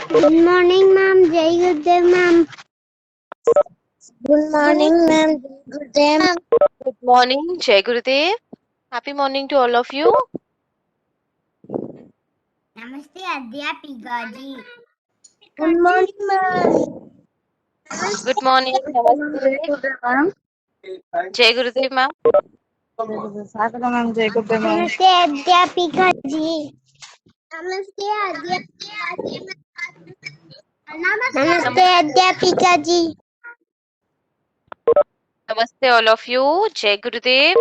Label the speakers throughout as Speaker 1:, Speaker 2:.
Speaker 1: Good morning, ma'am. Jai Gurudev, ma'am. Good morning, ma'am. Jai Gurudev, ma'am.
Speaker 2: Good morning, Jai Gurudev. Happy morning to all of you.
Speaker 1: Namaste, Adhyapika ji. Good morning, ma'am.
Speaker 2: Good morning, Namaste.
Speaker 1: ma'am.
Speaker 2: Jai Gurudev, ma'am.
Speaker 1: Namaste, Adhyapika ji. Namaste, Adhyapika ji. Namaste, Adhyapika ji.
Speaker 2: Namaste, all of you. Jai Gurudev.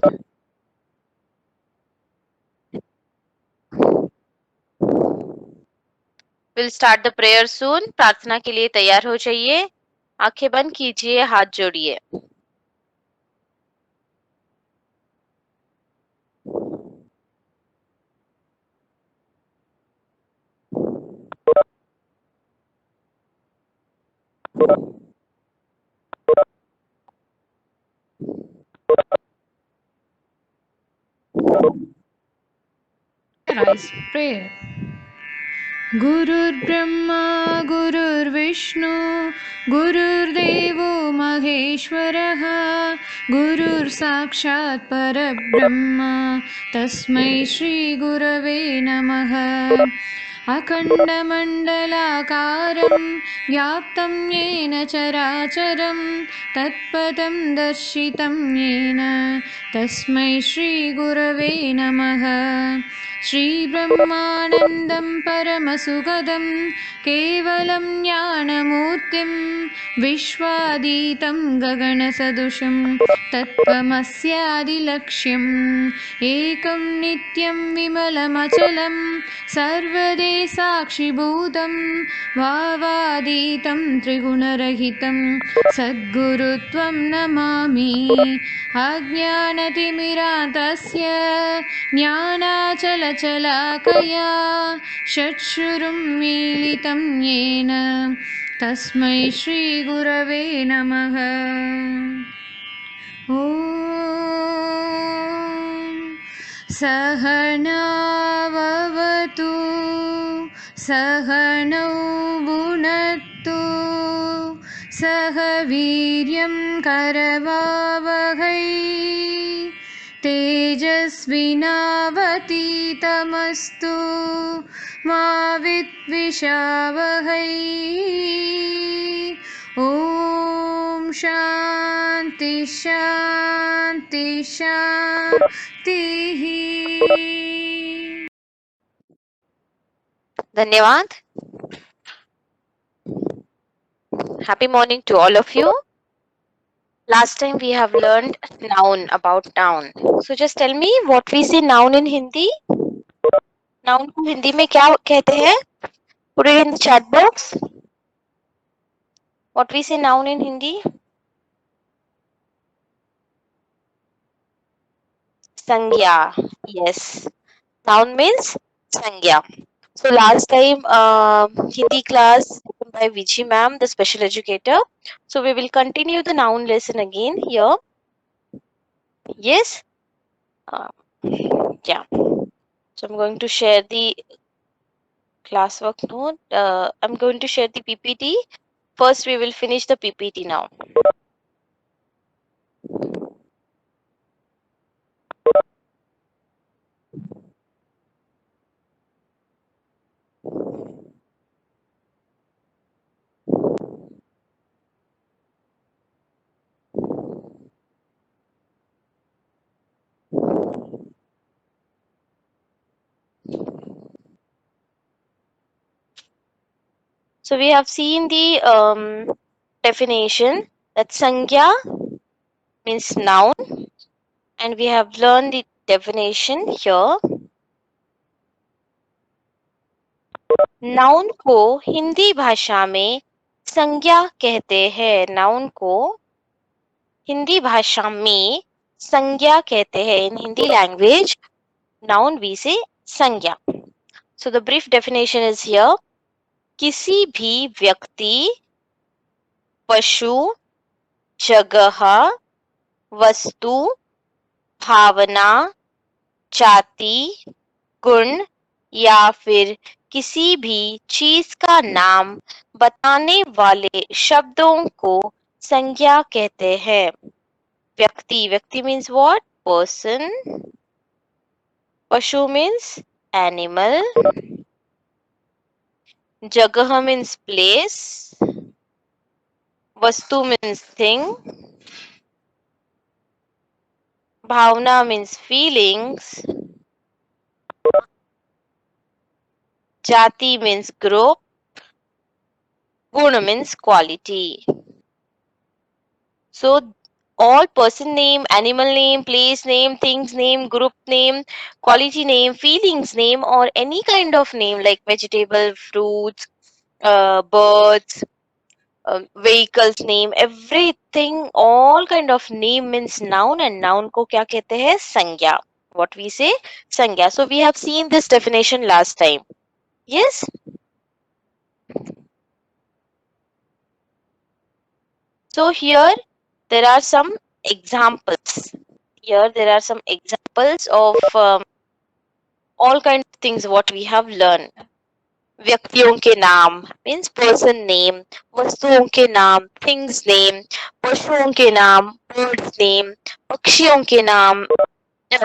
Speaker 2: We'll start the prayer soon. प्रार्थना के लिए तैयार हो जाइए. आंखें बंद कीजिए, हाथ जोड़िए.
Speaker 3: Rise prayer. Gurur Brahma Gurur Vishnu Gururdevo Maheshwaraha Gurur Sakshat Parabrahma Tasmai Shri Gurave Namaha अखण्डमण्डलाकारं व्याप्तं येन चराचरं तत्पदं दर्शितं येन तस्मै श्रीगुरवे नमः श्रीब्रह्मानन्दं परमसुखदं केवलं ज्ञानमूर्तिं विश्वातीतं गगनसदृशं तत्त्वमस्यादिलक्ष्यम् एकं नित्यं विमलमचलं सर्वदे साक्षिभूतं भावातीतं त्रिगुणरहितं सद्गुरुत्वं नमामि अज्ञानतिमिरान्तस्य ज्ञानाचलचलाकया चक्षुरुं मीलितं येन तस्मै श्रीगुरवे नमः ॐ सहनाववतु सहनौ भुनक्तु सह वीर्यं करवावहै तेजस्विनावतीतमस्तु मा विद्विषावहै ॐ शान्ति शान्ति शान्तिः
Speaker 2: धन्यवाद. Happy morning to all of you. Last time we have learned noun, about noun. So just tell me what we say noun in Hindi. Noun को हिंदी में क्या कहते हैं? Put it in the chat box. What we say noun in Hindi? Sangya. Yes. Noun means Sangya. So last time Hindi class given by Vichi ma'am, the special educator. So we will continue the noun lesson again here. Yes. Yeah. So I'm going to share the classwork note. I'm going to share the PPT. First, we will finish the PPT now. So we have seen the definition that Sangya means noun, and we have learned the definition here. Noun को हिंदी भाषा में संज्ञा कहते हैं. Noun को हिंदी भाषा में संज्ञा कहते हैं. In Hindi language, noun we say संज्ञा. So the brief definition is here. किसी भी व्यक्ति, पशु, जगह, वस्तु, भावना, जाति, गुण या फिर किसी भी चीज का नाम बताने वाले शब्दों को संज्ञा कहते हैं। व्यक्ति मीन्स व्हाट? पर्सन। पशु मीन्स एनिमल। जगह मीन्स प्लेस। वस्तु मीन्स थिंग। भावना मीन्स फीलिंग्स। जाति means group. Guna means quality. So all person name, animal name, place name, things name, group name, quality name, feelings name, or any kind of name like vegetable, fruits, birds, vehicles name, everything, all kind of name means noun, and noun को क्या कहते हैं? संज्ञा. What we say? संज्ञा. So we have seen this definition last time. Yes. So here there are some examples. Here there are some examples of all kinds of things what we have learned. व्यक्तियों के नाम means person name, वस्तुओं के नाम things name, पशुओं के नाम birds name, पक्षियों के नाम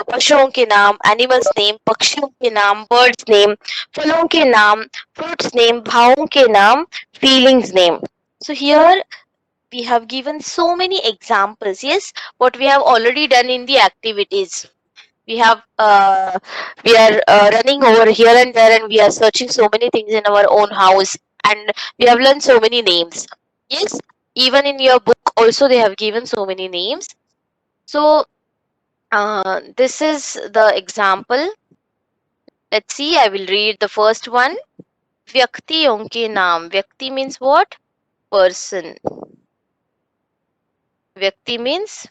Speaker 2: पशुओं के नाम animals name, पक्षियों के नाम birds name, फलों के नाम fruits name, भावों के नाम feelings name. So here we have given so many examples. Yes, what we have already done in the activities. We are running over here and there, and we are searching so many things in our own house, and we have learned so many names. Yes, even in your book also they have given so many names. So this is the example. Let's see, I will read the first one. व्यक्तियों के नाम. व्यक्ति means what? Person. Vyakti means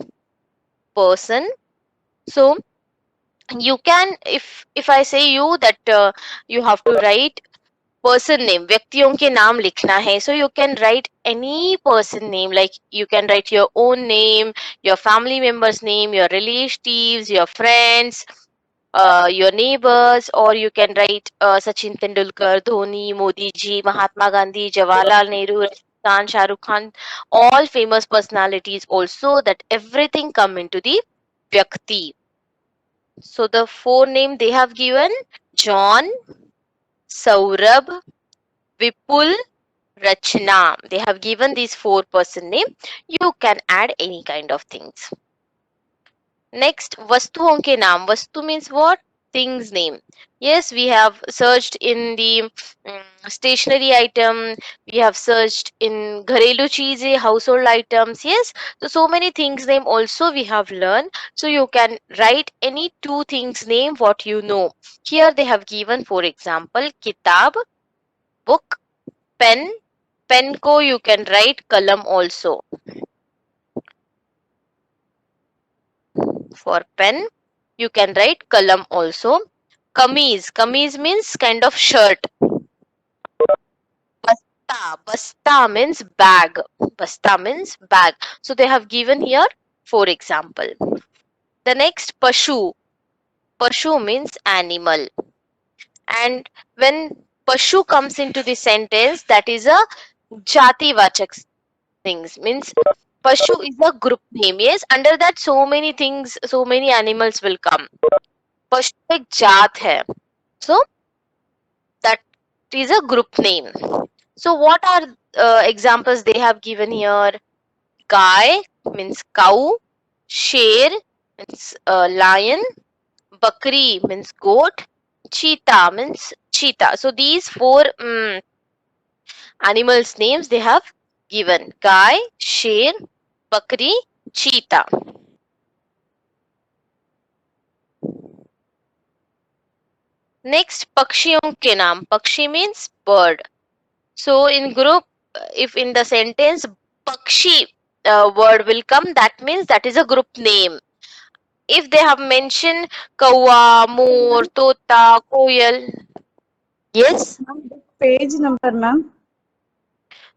Speaker 2: person. So you can, if I say you that you have to write person name, व्यक्तियों के नाम लिखना है, so you can write any person name, like you can write your own name, your family members name, your relatives, your friends, your neighbors, or you can write Sachin Tendulkar, Dhoni, Modi ji, Mahatma Gandhi, Jawaharlal Nehru, Khan, Shah Rukh Khan, all famous personalities also, that everything come into the Vyakti. So the four name they have given: John, Saurabh, Vipul, Rachna. They have given these four person name. You can add any kind of things. Next, वस्तुओं के नाम. वस्तु means what? Things name. Yes, we have searched in the stationery item. We have searched in घरेलू चीजें, household items. Yes, so many things name also we have learned. So you can write any two things name what you know. Here they have given, for example, किताब, book, pen. Pen को you can write kalam also. For pen, you can write kalam also. Kameez. Kameez means kind of shirt. Basta. Basta means bag. Basta means bag. So they have given here for example. The next, pashu. Pashu means animal. And when pashu comes into the sentence, that is a jati vachak things. Means pashu is a group name. Yes, under that so many things, so many animals will come. पशु एक जात है, so that is a group name. So what are examples they have given here? Gaय means cow, sher means lion, bakri means goat, cheetah means cheetah. So these four animals names they have given: गाय, शेर, बकरी, cheetah. Next, पक्षियों के नाम. पक्षी means bird. So in group, if in the sentence pakshi word will come, that means that is a group name. If they have mentioned kawa, moor, tota, koyal. Yes?
Speaker 4: Page number, ma'am.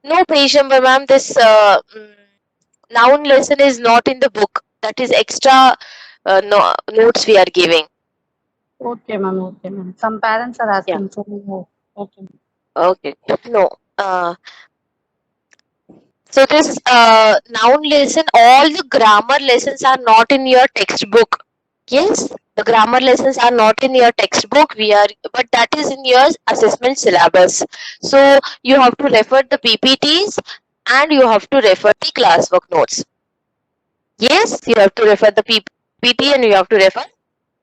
Speaker 2: No page number, ma'am. This noun lesson is not in the book. That is extra notes we are giving.
Speaker 4: Okay, ma'am. Okay, ma'am. Some parents are
Speaker 2: Yeah.
Speaker 4: asking, so okay.
Speaker 2: Okay. No. So this noun lesson, all the grammar lessons are not in your textbook. Yes, the grammar lessons are not in your textbook. But that is in your assessment syllabus. So you have to refer the PPTs and you have to refer the classwork notes. Yes, you have to refer the PPT and you have to refer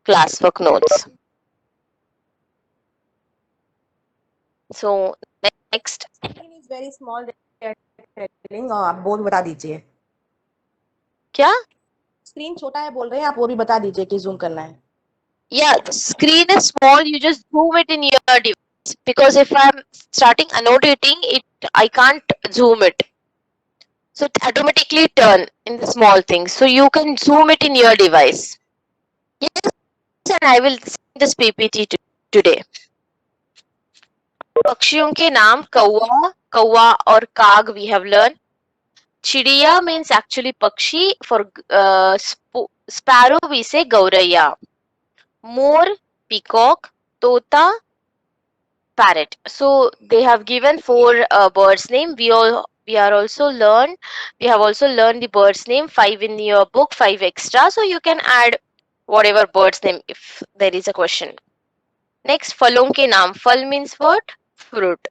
Speaker 2: classwork notes. So next.
Speaker 5: Screen is very small. आप वो भी बता दीजिए.
Speaker 2: क्या?
Speaker 5: Screen छोटा है बोल रहे हैं, आप वो भी बता दीजिए कि जूम करना है.
Speaker 2: Yeah, the screen is small. You just zoom it in your device, because if I'm starting annotating it, I can't zoom it. So it automatically turn in the small things. So you can zoom it in your device. Yes, and I will send this PPT today. पक्षियों के नाम कौवा और काग we have learned. चिड़िया means actually pakshi. For sparrow we say gauraiya. More, peacock, tota, parrot. So they have given 4 birds name. We have also learned the birds name, 5 in your book, 5 extra. So you can add whatever birds name if there is a question. Next, falon ke naam. Fal means what? Fruit.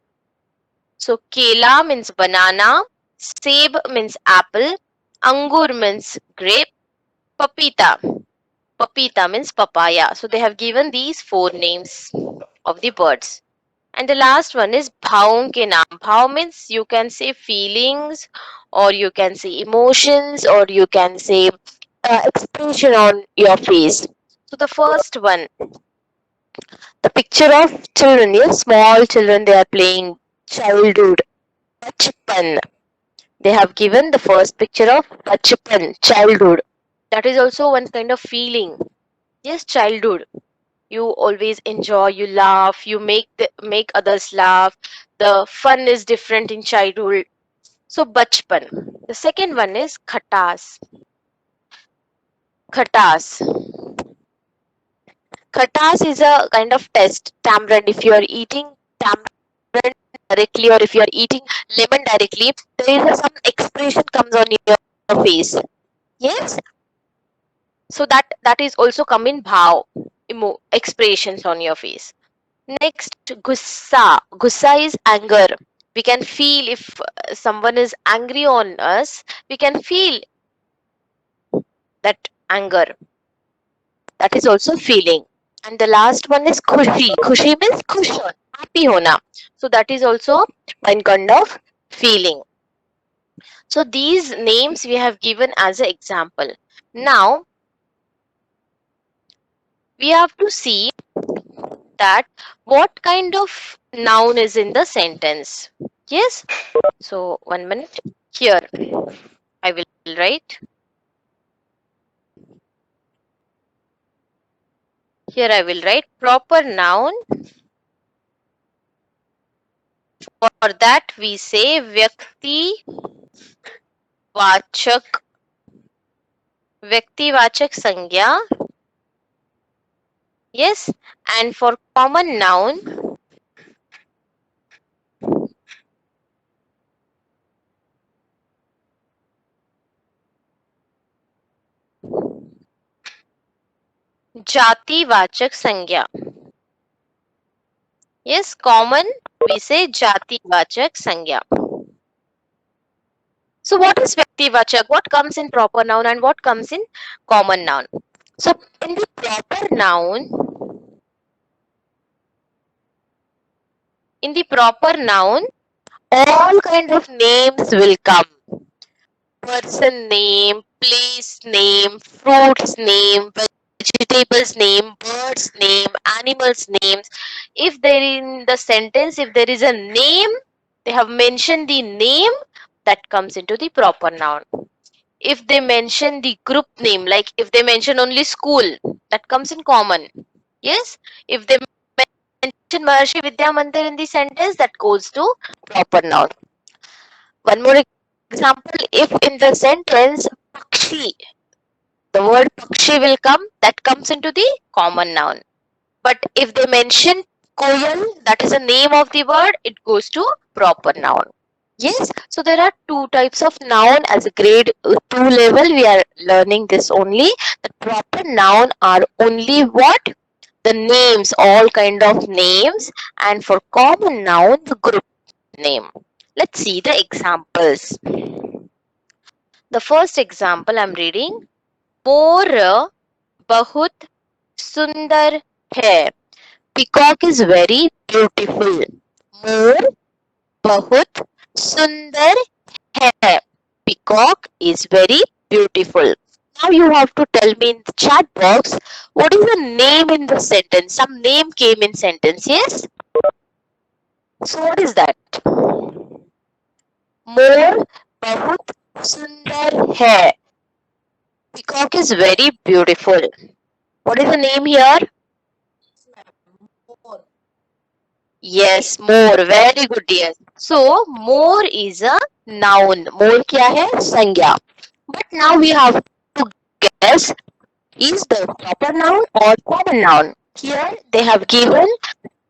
Speaker 2: So kela means banana, seb means apple, angur means grape, papita means papaya. So they have given these 4 names of the birds. And the last one is bhav ke naam. Bhav means you can say feelings, or you can say emotions, or you can say expression on your face. So the first one, the picture of children, yes, small children, they are playing childhood, bachpan. They have given the first picture of bachpan, childhood. That is also one kind of feeling. Yes, childhood. You always enjoy, you laugh, you make others laugh. The fun is different in childhood. So bachpan. The second one is khatas. Khatas is a kind of test. Tamarind, if you are eating tamarind directly, or if you are eating lemon directly, there is some expression comes on your face. Yes, so that is also come in bhav, expressions on your face. Next, gussa is anger. We can feel if someone is angry on us, we can feel that anger. That is also feeling. And the last one is khushi means khush, happy hona. So that is also one kind of feeling. So these names we have given as an example. Now we have to see that what kind of noun is in the sentence. Yes, so 1 minute. Here I will write. Here I will write proper noun. For that we say vyakti vachak sangya. Yes, and for common noun, jati vachak sangya. Yes, common we say jati vachak sangya. So what is vyakti vachak? What comes in proper noun and what comes in common noun? So in the proper noun, all kind of names will come. Person name, place name, fruits name, vegetables name, birds name, animals names. If there in the sentence, if there is a name, they have mentioned the name, that comes into the proper noun. If they mention the group name, like if they mention only school, that comes in common. Yes, if they mention Maharshi Vidya Mandir in the sentence, that goes to proper noun. One more example, if in the sentence pakshi, the word pakshi will come, that comes into the common noun. But if they mention koyal, that is the name of the bird, it goes to proper noun. Yes, so there are two types of noun. As a grade 2 level, we are learning this only. The proper noun are only what? The names, all kind of names, and for common noun, the group name. Let's see the examples. The first example I'm reading. More bahut sundar hai. Peacock is very beautiful. More bahut sundar hai. Peacock is very beautiful. Now you have to tell me in the chat box what is the name in the sentence. Some name came in sentence, yes? So what is that? More bahut sundar hai. Peacock is very beautiful. What is the name here?
Speaker 5: More.
Speaker 2: Yes, more. Very good, dear. So, more is a noun. More क्या है? संज्ञा. But now we have to guess, is the proper noun or common noun? Here they have given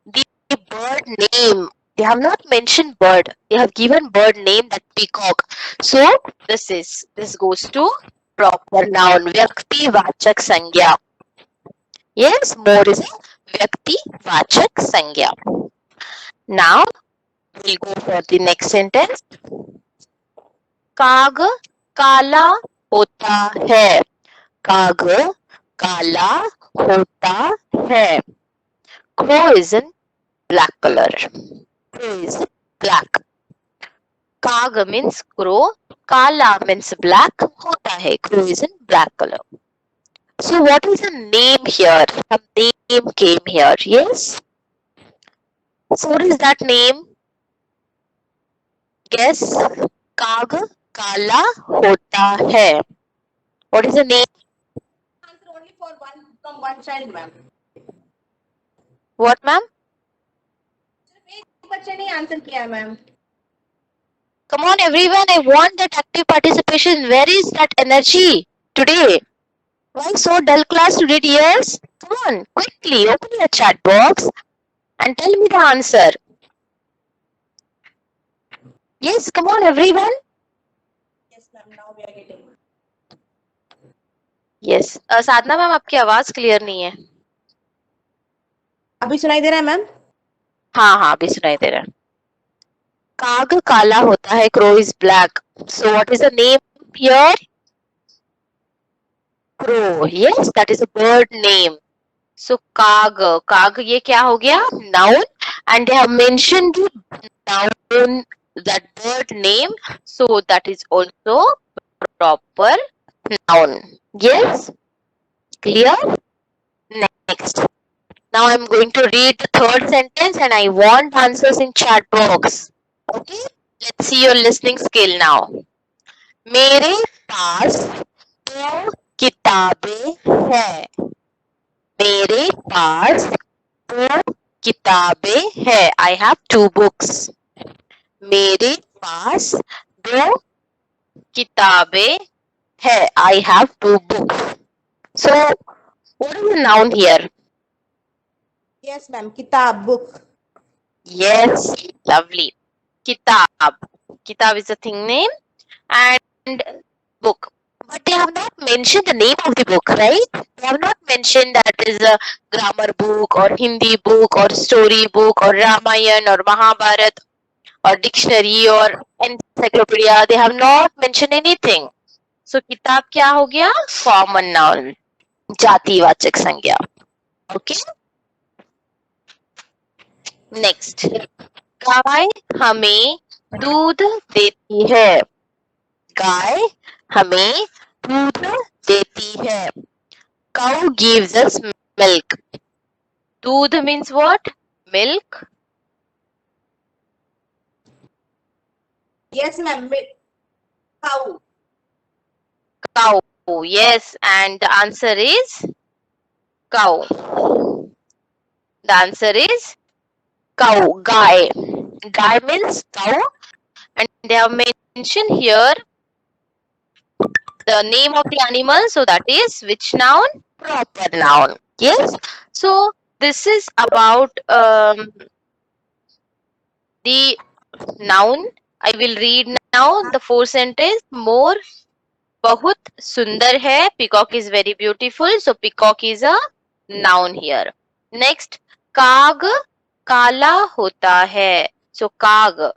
Speaker 2: the bird name. They have not mentioned bird. They have given bird name, that peacock. So this goes to proper noun. व्यक्ति वाचक संज्ञा. Yes, more is a व्यक्ति वाचक संज्ञा. Now we'll go for the next sentence. काग काला होता है. काग काला होता है. Crow is in black color. Crow is black. काग means crow. Kala means black. होता है. Crow is in black color. So what is the name here? Some name came here. Yes. So what is that name? Guess. काग काला होता है. What is the name?
Speaker 5: Answer only for one from one child, ma'am.
Speaker 2: What, ma'am?
Speaker 5: सिर्फ एक बच्चे ने answer किया है, ma'am.
Speaker 2: Come on, everyone. I want that active participation. Where is that energy today? Why so dull class today, dears? Come on, quickly open your chat box and tell me the answer. Yes, come on, everyone.
Speaker 5: Yes, ma'am. Now we are getting.
Speaker 2: Yes. Sadhana ma'am, आपकी आवाज clear नहीं है.
Speaker 5: अभी सुनाई दे रहा है, ma'am?
Speaker 2: हाँ हाँ, अभी सुनाई दे रहा है. काग काला होता है. Crow is black. So what is the name here? Crow. Yes, that is a bird name. So काग ये क्या हो गया? Noun. And they have mentioned the noun, that bird name. So that is also proper noun. Yes? Clear? Next. Now I'm going to read the third sentence and I want answers in chat box. Okay? Let's see your listening skill now. मेरे पास 2 किताबें हैं. मेरे पास 2 किताबें हैं. I have 2 books. मेरे पास 2 किताबें हैं. I have 2 books. So, what is the noun here?
Speaker 5: Yes, ma'am. Kitab, book.
Speaker 2: Yes, lovely. Kitab. Kitab is a thing name and book. But they have not mentioned the name of the book, right? They have not mentioned that is a grammar book or Hindi book or story book or Ramayan or Mahabharat or dictionary or encyclopedia. They have not mentioned anything. So किताब क्या हो गया? Common noun. जातिवाचक संज्ञा. Okay. Next. गाय हमें दूध देती है. गाय हमें दूध देती है. Cow gives us milk. दूध means what? Milk.
Speaker 5: Yes, ma'am. Cow.
Speaker 2: Cow. Yes, and the answer is cow. The answer is cow. Guy. Guy means cow, and they have mentioned here the name of the animal. So that is which noun? Proper noun. Yes. So this is about the noun. I will read now the 4 sentence. More बहुत सुंदर है. Peacock is very beautiful. So peacock is a noun here. Next, काग काला होता है. So काग,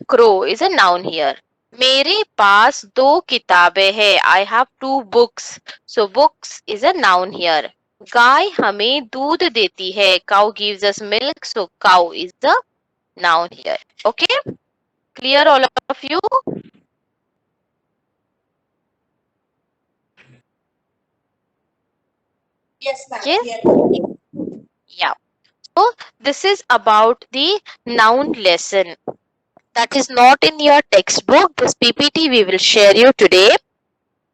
Speaker 2: crow is a noun here. मेरे पास 2 किताबें हैं. I have 2 books. So books is a noun here. गाय हमें दूध देती है. Cow gives us milk. So cow is the noun here. Okay? Clear all of you?
Speaker 5: Yes, ma'am.
Speaker 2: Yes?
Speaker 5: Yes.
Speaker 2: Yeah. So this is about the noun lesson. That is not in your textbook. This PPT we will share you today.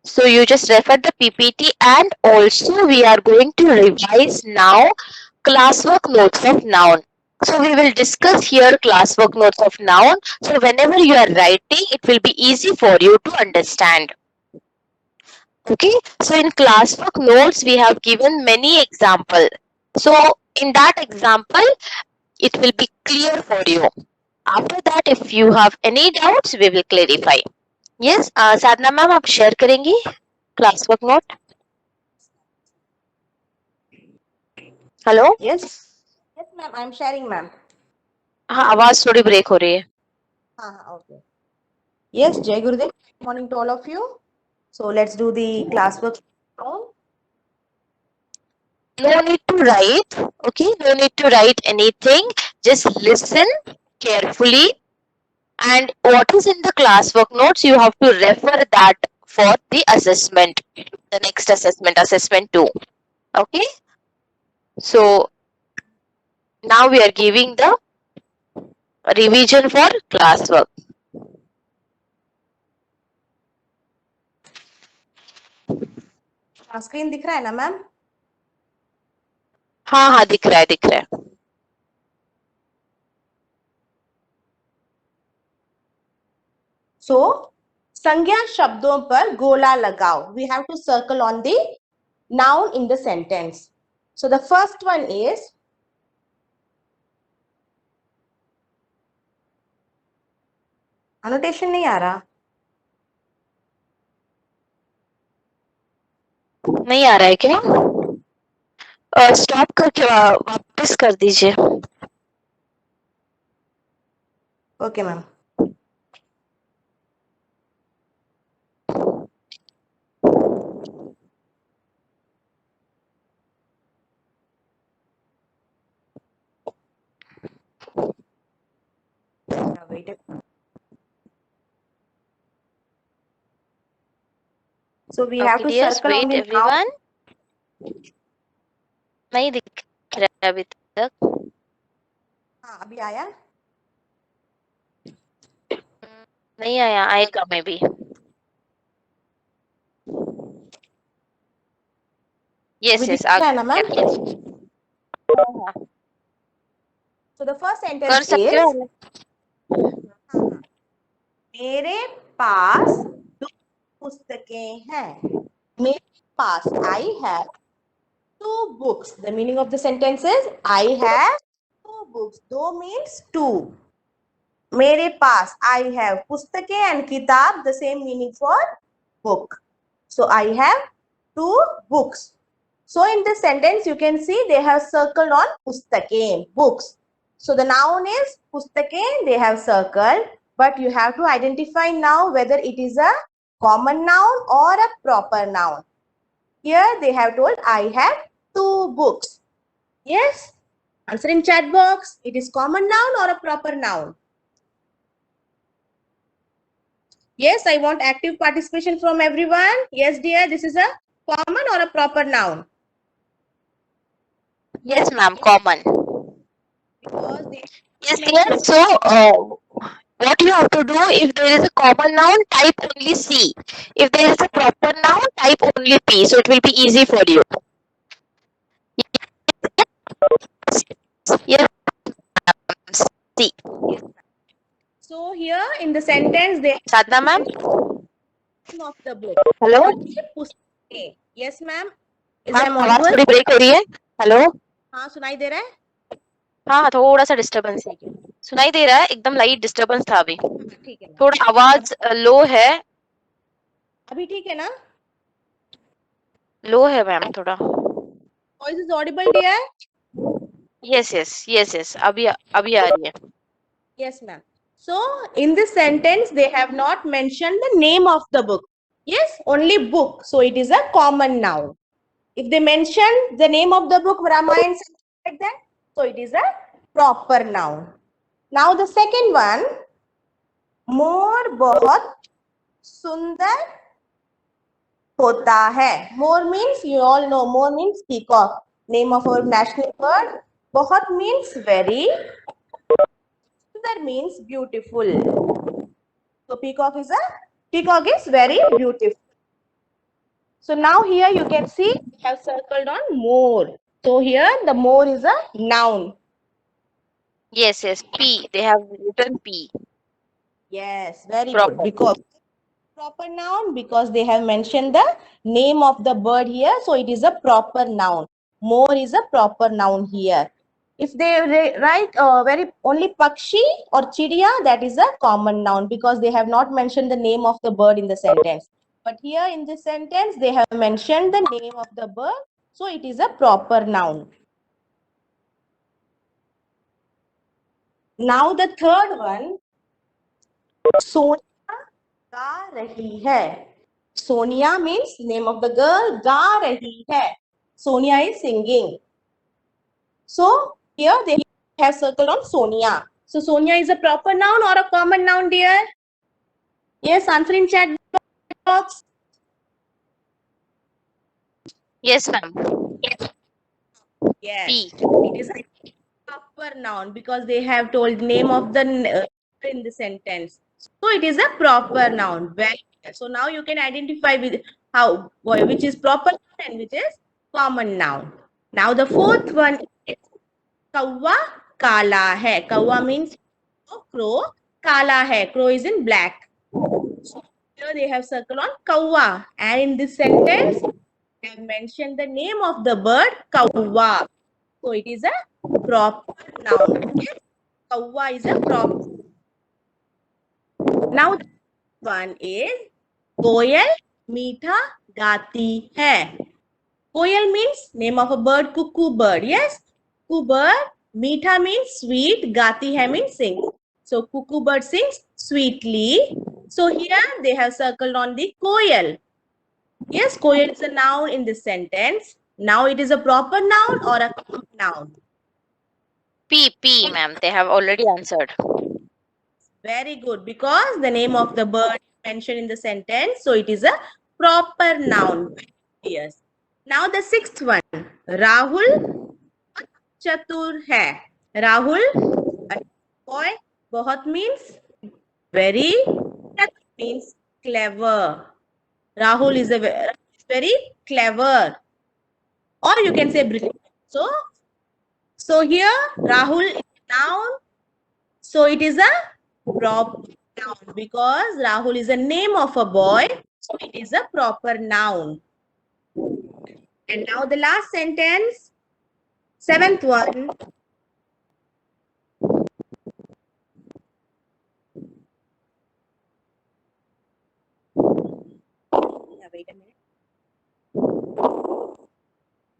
Speaker 2: So you just refer the PPT, and also we are going to revise now classwork notes of noun. So we will discuss here classwork notes of noun. So whenever you are writing, it will be easy for you to understand. Okay. So in classwork notes, we have given many examples. So in that example, it will be clear for you. After that, if you have any doubts, we will clarify. Yes, Sadhana ma'am आप share करेंगी class work note. Hello.
Speaker 5: Yes. Yes, ma'am. I'm sharing, ma'am.
Speaker 2: हाँ, आवाज थोड़ी break हो रही है.
Speaker 5: Okay. Yes, Jai Gurudev. Good morning to all of you. So let's do the classwork.
Speaker 2: No need to write. Okay, no need to write anything. Just listen carefully. And what is in the classwork notes, you have to refer that for the assessment. The next assessment, assessment 2. Okay. So now we are giving the revision for classwork.
Speaker 5: Screen दिख रहा है ना ma'am?
Speaker 2: हाँ हाँ दिख रहा है, दिख रहा है.
Speaker 5: So संज्ञा शब्दों पर गोला लगाओ. We have to circle on the noun in the sentence. So the first one is annotation नहीं आ रहा.
Speaker 2: नहीं आ रहा है क्या? स्टॉप करके वापस कर दीजिए.
Speaker 5: Okay, ma'am. Wait a So we have to
Speaker 2: Dears,
Speaker 5: circle on
Speaker 2: wait
Speaker 5: the
Speaker 2: everyone. नहीं दिख रहा है अभी तक.
Speaker 5: हाँ अभी आया.
Speaker 2: नहीं आया, आएगा मे बी. Yes,
Speaker 5: अभी
Speaker 2: yes,
Speaker 5: दिख रहा है ना मैम?
Speaker 2: हाँ,
Speaker 5: So the first
Speaker 2: कर
Speaker 5: sentence
Speaker 2: सकते
Speaker 5: is
Speaker 2: हो.
Speaker 5: मेरे पास 2 पुस्तकें हैं. मेरे पास, I have 2 books. The meaning of the sentence is I have 2 books. 2 means 2. मेरे पास, I have पुस्तकें and किताब, the same meaning for book. So I have 2 books. So in this sentence you can see they have circled on pustakein, books. So the noun is pustakein, they have circled, but you have to identify now whether it is a common noun or a proper noun. Here they have told I have 2 books. Yes? Answer in chat box. It is common noun or a proper noun? Yes, I want active participation from everyone. Yes, dear, this is a common or a proper noun?
Speaker 2: Yes, ma'am, common.
Speaker 5: Because they
Speaker 2: Yes, dear. So, what you have to do, if there is a common noun, type only C. If there is a proper noun, type only P. So it will be easy for you. Yes, C.
Speaker 5: So here in the sentence they
Speaker 2: Sadhna ma'am.
Speaker 5: of the book.
Speaker 2: Hello.
Speaker 5: Yes, ma'am. Is
Speaker 2: Ma'am,
Speaker 5: I'm
Speaker 2: आवाज
Speaker 5: audible?
Speaker 2: थोड़ी break हो रही है. Hello.
Speaker 5: हाँ सुनाई दे रहा है?
Speaker 2: हाँ, थोड़ा सा डिस्टरबेंस है। सुनाई दे रहा है, एकदम लाइट डिस्टर्बेंस था अभी।
Speaker 5: ठीक है मैम।
Speaker 2: थोड़ा आवाज लो है।
Speaker 5: अभी ठीक है ना?
Speaker 2: लो है मैम थोड़ा।
Speaker 5: Voice is audible dear?
Speaker 2: Yes, अभी अभी आ रही है।
Speaker 5: Yes, ma'am. So, in this sentence, they have not mentioned the name of the book. Yes, only book. So, it is a common noun. If they mention the name of the book, Ramayana, something like that, so it is a proper noun. Now, the second one, मोर बहुत सुंदर होता है. More means, you all know, more means peacock. Name of our national bird. बहुत means very. Sundar means beautiful. So peacock is very beautiful. So now here you can see we have circled on more. So here the more is a noun.
Speaker 2: Yes, P. They have written P.
Speaker 5: Yes, very
Speaker 2: Proper.
Speaker 5: good. Because proper noun, because they have mentioned the name of the bird here, so it is a proper noun. More is a proper noun here. If they write very only pakshi or chidiya, that is a common noun because they have not mentioned the name of the bird in the sentence. But here in this sentence, they have mentioned the name of the bird, so it is a proper noun. Now the third one, Sonia गा रही है. Sonia means name of the girl. गा रही है. Sonia is singing. So here they have circled on Sonia. So Sonia is a proper noun or a common noun, dear? Yes, answer in chat box.
Speaker 2: Yes, ma'am.
Speaker 5: Yes,
Speaker 2: P.
Speaker 5: it is a proper noun because they have told name of the in the sentence. So it is a proper noun. Very good. So now you can identify with how which is proper noun and which is common noun. Now the fourth one is कौवा काला है. कौवा means crow. काला है. Crow is in black. So here they have circle on कौवा, and in this sentence they have mentioned the name of the bird कौवा. So it is a proper noun. Yes, कौवा is a proper. Now the one is कोयल मीठा गाती है. Koyal means name of a bird, cuckoo bird. Yes, cuckoo bird. Meetha means sweet. Gati hai means sing. So cuckoo bird sings sweetly. So here they have circled on the koyal. Yes, koyal is a noun in this sentence. Now it is a proper noun or a common noun.
Speaker 2: P, ma'am. They have already answered.
Speaker 5: Very good, because the name of the bird mentioned in the sentence, so it is a proper noun. Yes. Now the sixth one, Rahul चतुर है. Rahul, a boy, बहुत means very, chatur means clever. Rahul is very clever, or you can say brilliant. So here Rahul is a noun. So it is a proper noun because Rahul is a name of a boy. So it is a proper noun. And now the last sentence, seventh one. Wait a minute.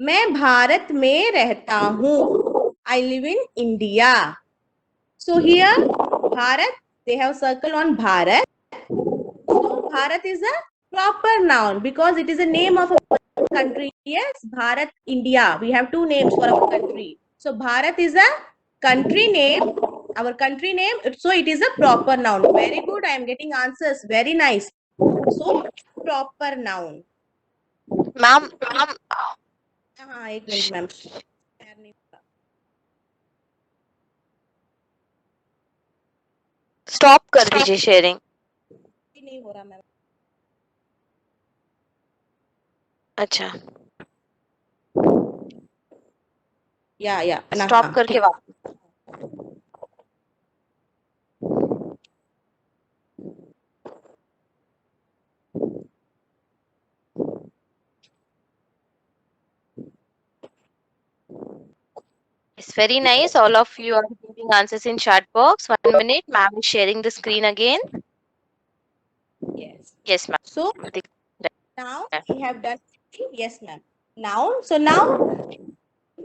Speaker 5: मैं भारत में रहता हूँ. I live in India. So here, Bharat, they have circle on Bharat. So Bharat is a proper noun because it is a name of a country. Yes, Bharat, India. We have two names for our country. So Bharat is a country name, our country name. So it is a proper noun. Very good. I am getting answers. Very nice. So proper noun.
Speaker 2: Ma'am,
Speaker 5: हाँ एक minute ma'am.
Speaker 2: stop कर दीजिए sharing.
Speaker 5: नहीं हो रहा ma'am.
Speaker 2: अच्छा,
Speaker 5: या
Speaker 2: stop करके वापस. Yes, very nice. All of you are giving answers in chat box. 1 minute, ma'am is sharing the screen again.
Speaker 5: Yes.
Speaker 2: Yes, ma'am.
Speaker 5: So
Speaker 2: The-
Speaker 5: now we have done. Yes, ma'am. Now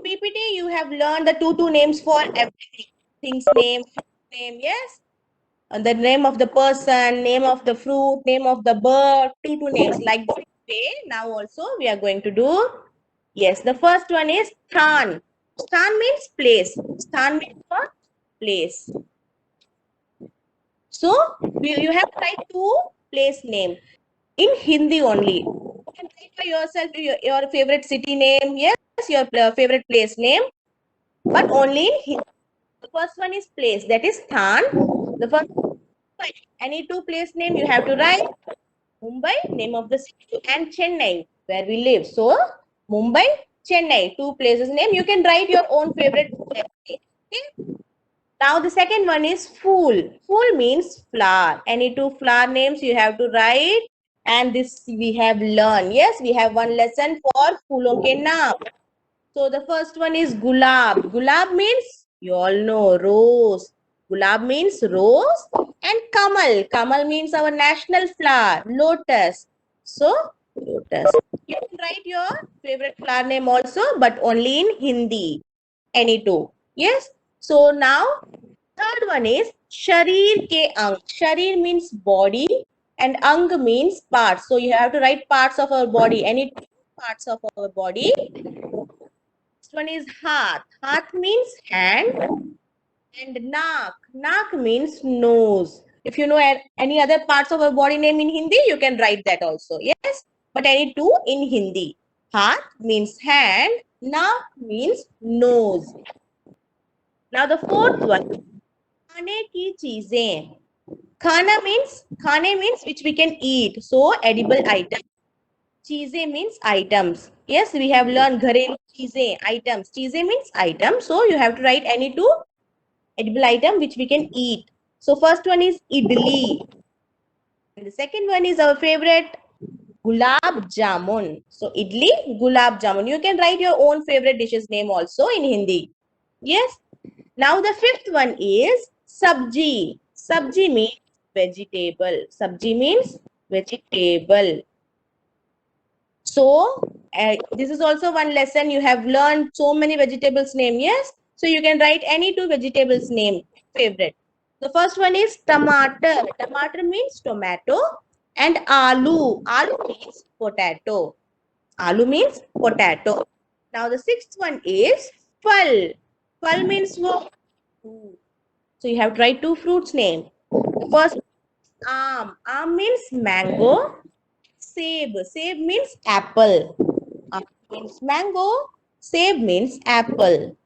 Speaker 5: PPT you have learned the two names for everything. Things name, yes. And the name of the person, name of the fruit, name of the bird, two names. Like this way, now also we are going to do. Yes, the first one is Sthan. Sthan means place. Sthan means what? Place. So you have to write two place name in Hindi only. You can write for yourself your favorite city name. Yes, your favorite place name, but only in Hindi. The first one is place. That is Sthan. The first any two place name you have to write. Mumbai, name of the city, and Chennai, where we live. So, Mumbai, Chennai, two places name. You can write your own favorite place name. Okay? Now, the second one is Fool. Fool means flower. Any two flower names you have to write. And this we have learned. Yes, we have one lesson for Phoolon ke naam. So, the first one is Gulab. Gulab means, you all know, rose. Gulab means rose. And Kamal. Kamal means our national flower, lotus. So, lotus. You can write your favorite flower name also, but only in Hindi. Any two. Yes. So, now, third one is Sharir ke Ang. Sharir means body and Ang means parts. So, you have to write parts of our body. Any two parts of our body. Next one is Hath. Hath means hand and Nak. Nak means nose. If you know any other parts of our body name in Hindi, you can write that also. Yes, but any two in Hindi. Hath means hand. Nak means nose. Now the fourth one, खाने की चीजें. Khane means which we can eat. So edible item. Cheeze means items. Yes, we have learned gharelu cheeze, items. Cheeze means item. So you have to write any two edible item which we can eat. So first one is idli. And the second one is our favorite gulab jamun. So idli, gulab jamun. You can write your own favorite dishes name also in Hindi. Yes. Now the fifth one is sabji. Sabji means vegetable. Sabji means vegetable. So, this is also one lesson. You have learned so many vegetables name. Yes. So, you can write any two vegetables name favorite. The first one is tomato. Tomato means tomato. And aloo. Aloo means potato. Aloo means potato. Now, the sixth one is phal. Phal means what? So, you have to write two fruits name. The first Aam. Aam means mango. Seb. Seb means apple. Aam means mango. Seb means apple.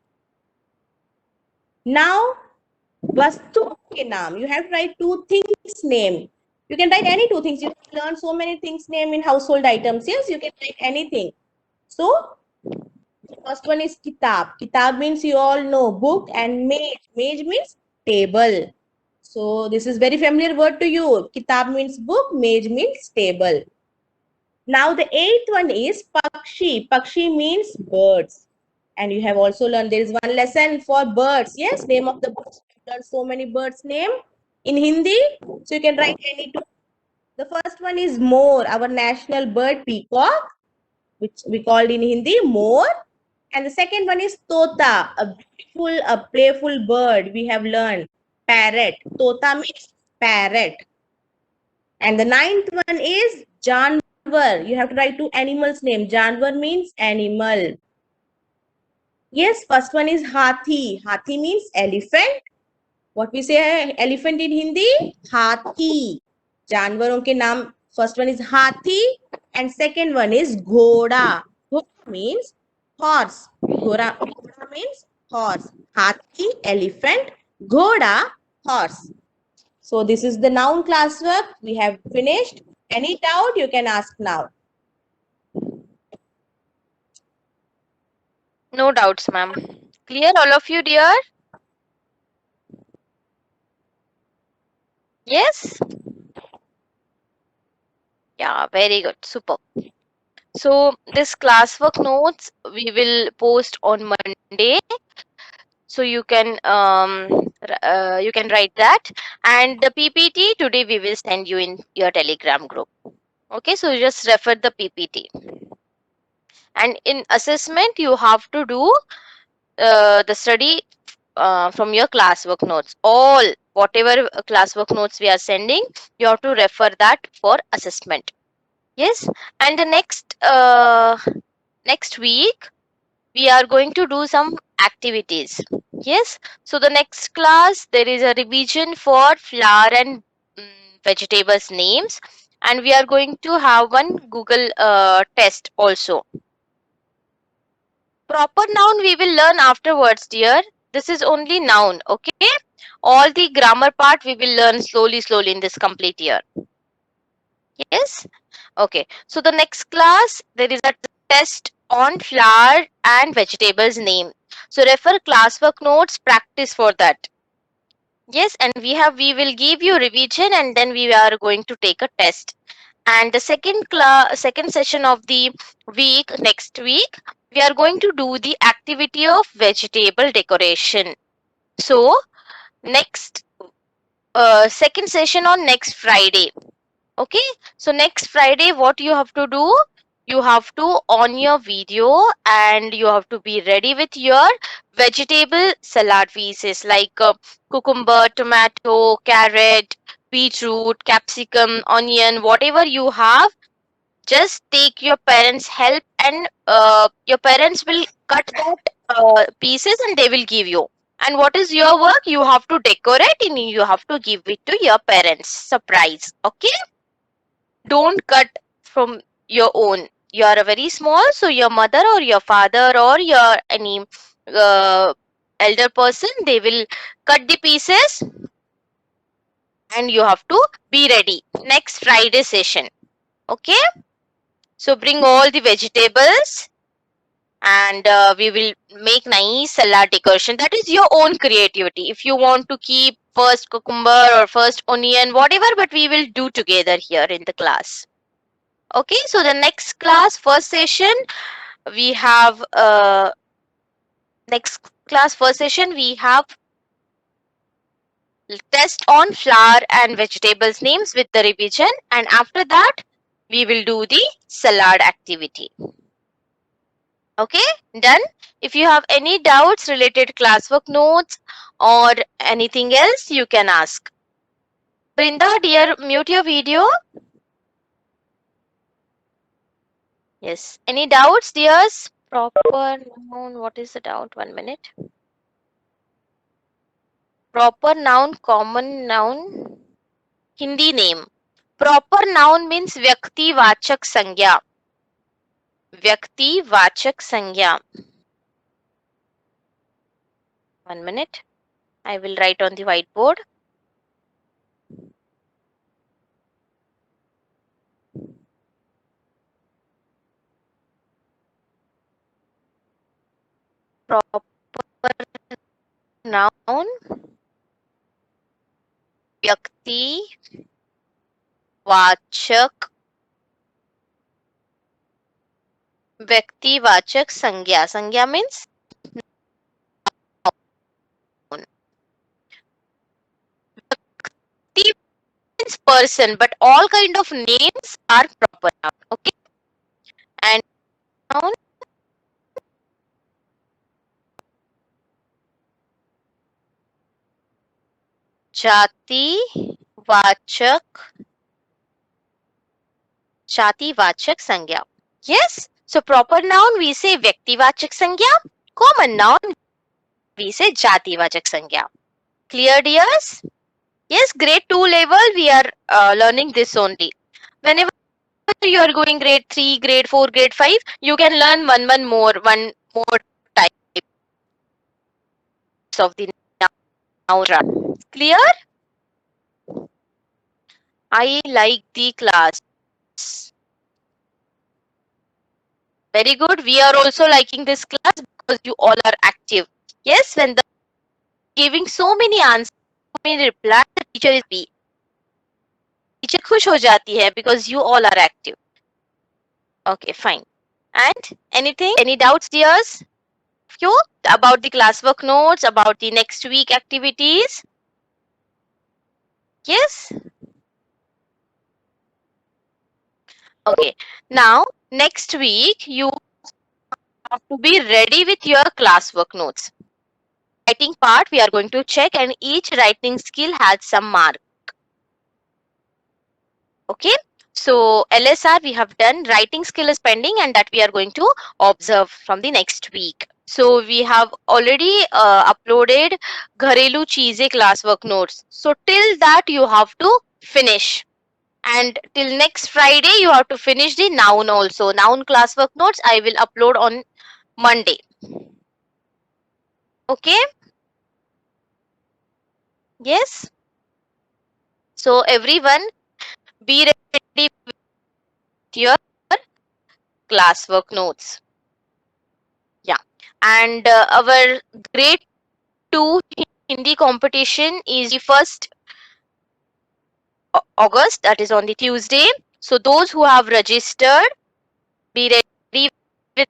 Speaker 5: Now, Vastu ke naam. You have to write two things name. You can write any two things. You learn so many things name in household items. Yes, you can write anything. So, first one is kitab. Kitab means you all know book, and mage. Mage means table. So, this is very familiar word to you. Kitab means book. Mage means table. Now the eighth one is Pakshi. Pakshi means birds. And you have also learned there is one lesson for birds. Yes, name of the birds. You learned so many birds name in Hindi. So you can write any two. The first one is More, our national bird, peacock, which we called in Hindi More. And the second one is Tota, a beautiful, a playful bird we have learned. Parrot. Tota means parrot. And the ninth one is Janwar. You have to write two animals name. Janwar means animal. Yes, first one is Hathi. Hathi means elephant. What we say elephant in Hindi? Hathi. जानवरों के नाम first one is Hathi and second one is Ghoda. Ghoda means horse. Ghoda means horse. Hathi, elephant. Ghoda, horse. So this is the noun classwork. We have finished. Any doubt you can ask now.
Speaker 2: No doubts, ma'am. Clear, all of you, dear? Yes? Yeah, very good. Super. So, this classwork notes we will post on Monday. So you can write that, and the PPT today we will send you in your Telegram group. Okay, so you just refer the PPT. And in assessment, you have to do the study from your classwork notes. All whatever classwork notes we are sending, you have to refer that for assessment. Yes, and the next week we are going to do some activities. Yes, so the next class there is a revision for flower and vegetables names, and we are going to have one Google test also. Proper noun we will learn afterwards, dear. This is only noun, okay? All the grammar part we will learn slowly in this complete year. Yes? Okay. So the next class, there is a test on flower and vegetables name. So refer classwork notes, practice for that. Yes, and we will give you revision, and then we are going to take a test. And the second session of the week, next week, we are going to do the activity of vegetable decoration. So next second session on next Friday. Okay, so next Friday what you have to do, you have to on your video and you have to be ready with your vegetable salad pieces like cucumber, tomato, carrot, beetroot, capsicum, onion, whatever you have. Just take your parents' help, and your parents will cut that pieces and they will give you. And what is your work? You have to decorate and you have to give it to your parents. Surprise. Okay? Don't cut from your own. You are a very small, so your mother or your father or your any elder person, they will cut the pieces and you have to be ready. Next Friday session. Okay? So bring all the vegetables and we will make nice salad decoration. That is your own creativity. If you want to keep first cucumber or first onion, whatever, but we will do together here in the class. Okay, so the next class, first session, we have next class, first session, we have test on flower and vegetables names with the revision, and after that, we will do the salad activity. Okay, done. If you have any doubts related to classwork notes or anything else, you can ask. Brinda, dear, mute your video. Yes. Any doubts, dears? Proper noun. What is the doubt? 1 minute. Proper noun, common noun, Hindi name. Proper noun means vyakti vachak sangya. Vyakti vachak sangya. 1 minute. I will write on the whiteboard. Proper noun, vyakti वाचक व्यक्तिवाचक संज्ञा. संज्ञा means noun. Vyakti means person, but all kind of names are proper noun. Okay, and noun जाति वाचक संज्ञा. Yes, so proper noun we say व्यक्तिवाचक संज्ञा, common noun we say जातिवाचक संज्ञा. Clear, dears? Yes, grade 2 level we are learning this only. Whenever you are going grade 3, grade 4, grade 5, you can learn one more types of the noun. Clear? I like the class. Very good. We are also liking this class because you all are active. Yes, when the giving so many answers, so many replies, the teacher is happy. Teacher खुश हो जाती है because you all are active. Okay, fine. And anything? Any doubts, dears? you about the classwork notes, about the next week activities? Yes? Okay. Now, next week, you have to be ready with your classwork notes. Writing part, we are going to check, and each writing skill has some mark. Okay. So, LSR we have done, writing skill is pending, and that we are going to observe from the next week. So, we have already uploaded Gharelu Cheeze classwork notes. So, till that you have to finish. And till next Friday, you have to finish the noun also. Noun classwork notes I will upload on Monday. Okay? Yes? So, everyone, be ready with your classwork notes. Yeah. And our grade 2 Hindi competition is the 1st August, that is on the Tuesday. So, those who have registered, be ready with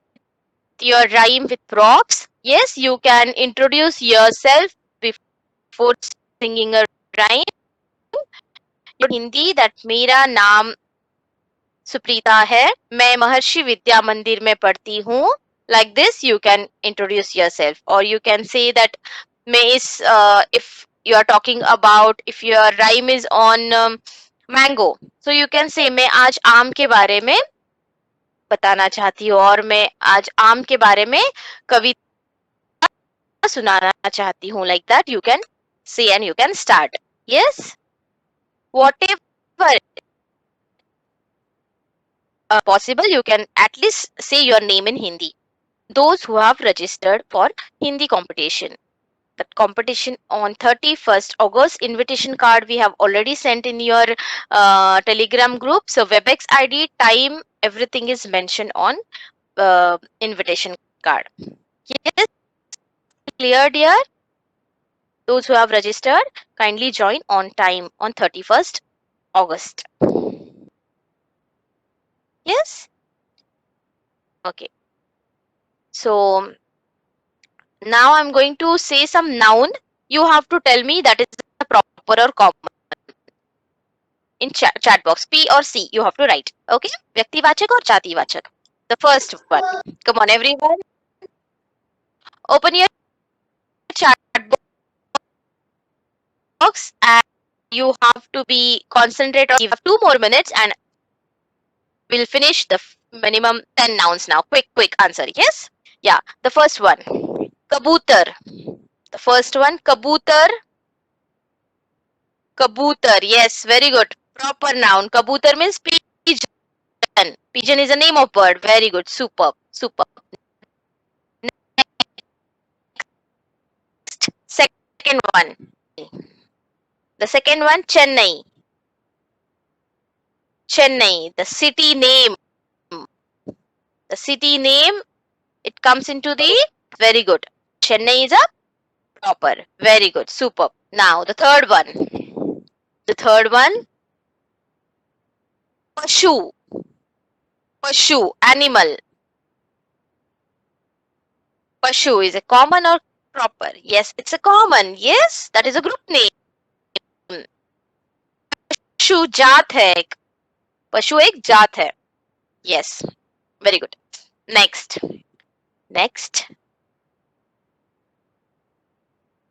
Speaker 2: your rhyme with props. Yes, you can introduce yourself before singing a rhyme. Hindi that मेरा नाम सुप्रीता है, मैं महर्षि विद्या मंदिर में पढ़ती हूँ. Like this, you can introduce yourself, or you can say that मैं इस if you are talking about, if your rhyme is on mango, so you can say मैं आज आम के बारे में बताना चाहती हूँ, और मैं आज आम के बारे में कविता सुनाना चाहती हूँ. Like that, you can say and you can start. Yes, whatever possible, you can at least say your name in Hindi. Those who have registered for Hindi competition. That competition on 31st August, invitation card we have already sent in your Telegram group. So WebEx ID, time, everything is mentioned on invitation card. Yes, clear, dear? Those who have registered, kindly join on time on 31st August. Yes? Okay. So now I'm going to say some noun. You have to tell me that is the proper or common. In chat box, P or C, you have to write. Okay? Vyaktivachak or Jativachak. The first one. Come on, everyone. Open your chat box and you have to be concentrate on. You have 2 more minutes and we'll finish the minimum 10 nouns now. Quick answer. Yes? Yeah. The first one. Kabutar. The first one. Kabutar. Kabutar. Yes, very good. Proper noun. Kabutar means pigeon. Pigeon is a name of bird. Very good. Superb. Second one. The second one, Chennai. Chennai, the city name. The city name, it comes into the very good. Chennai is a proper. Very good. Superb. Now, the third one. The third one, Pashu. Pashu, animal. Pashu is a common or proper? Yes, it's a common. Yes, that is a group name. पशु जात है एक. पशु एक जात है. Yes, very good. Next.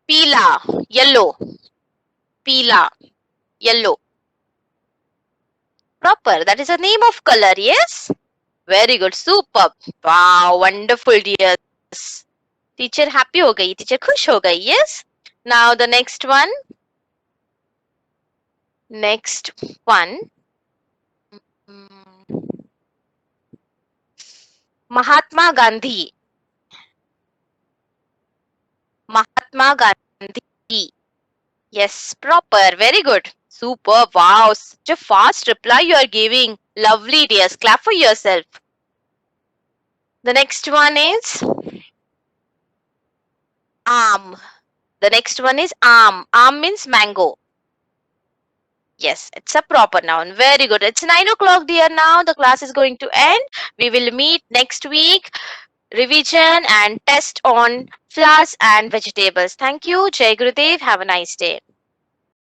Speaker 2: पीला, yellow. Pila, yellow. Proper, that is a name of color. Yes, very good. Superb. Wow, wonderful, dears. Teacher happy हो गई, teacher खुश हो गई. Yes. Now the next one. Mahatma Gandhi. Mahatma Gandhi. Yes, proper. Very good. Super. Wow, such a fast reply you are giving. Lovely, dears. Clap for yourself. The next one is Aam. The next one is Aam. Aam means mango. Yes, it's a proper noun. Very good. It's 9 o'clock, dear. Now the class is going to end. We will meet next week. revision and test on flowers and vegetables. Thank you. Jai Gurudev. Have a nice day.